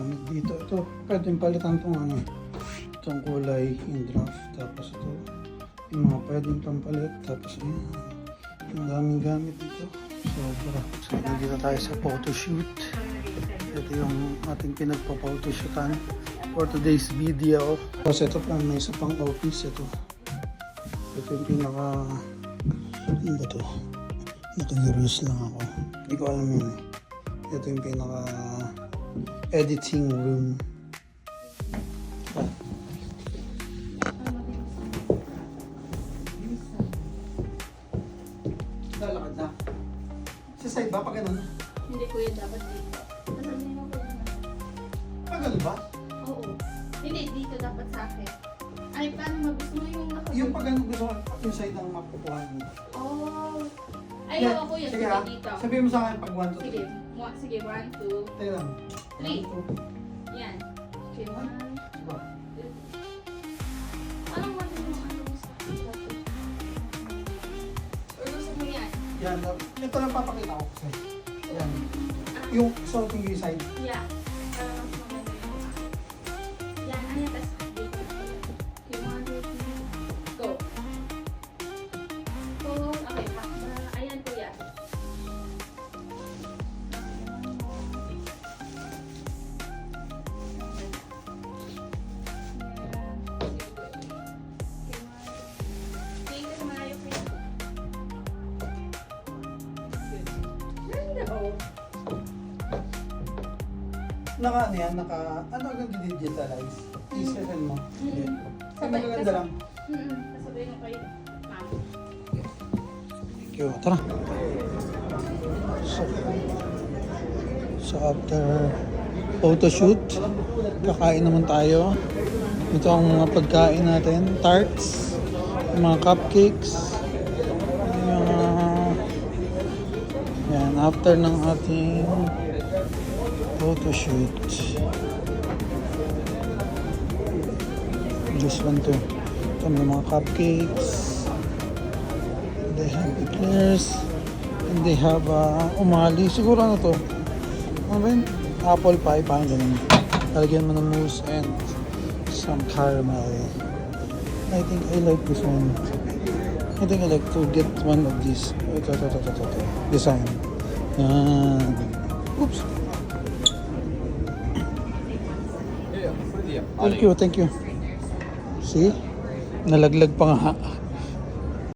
gamit dito. Ito, pwedeng palitan itong ano. Itong kulay, yung draft. Tapos ito, yung mga pwedeng pampalit. Tapos ayan, yung daming gamit dito. Sobra. So, nandito tayo sa photoshoot. Ito yung ating pinagpa-photoshootan for today's video. Tapos ito pa, may isa pang office. Ito yung pinaka... Ano ba ito? Naka-curious lang ako. Hindi ko alam yun. Ito yung pinaka... editing room. Lalakad na. Sa side ba? Pag ganun? Hindi kuya, dapat dito. Nasaan mo ko yun? Pag ganun ba? Oo. Hindi, dito dapat sa akin. Ay, paano gusto mo yung nakapag... Yung pag ganun gusto ko, yung side ang mapukuha mo. Oh. Ay, Yeah, oo kuya, sige sige ha. dito. Sabihin mo sa akin pag 1 to 3. Sige, sige, 1, 2, Tayo lang. 3. 1, Yan. Okay, 1, 2. anong gusto mo? Or gusto mo yan? Yan. Ito lang papakita ko kasi. Yan. Yung sorting yung side. Yeah. Para mas maganda yung... Yan, ano yan? Tas dito. Okay, 1, 2, 3. Go. Go. Okay, ayan kuya. Naka ano yan? Ano agad digitalize? I-7 mo. Hindi. Ang magaganda lang. Sasabihin ko kayo, ma'am. Thank you. Tara. So after photoshoot, kakain naman tayo. Ito ang mga pagkain natin. Tarts, mga cupcakes, yung yan, after ng ating photoshoot. Just want to ito may mga cupcakes. They have eclairs. And they have umali. Siguro ano to? Ano ba yun? Apple pie. Parang ganun. Talagyan mo ng mousse and some caramel. I think I like this one. I think I like to get one of these. Ito. Design. Yan. Oops. Thank you. See? Nalaglag pa nga.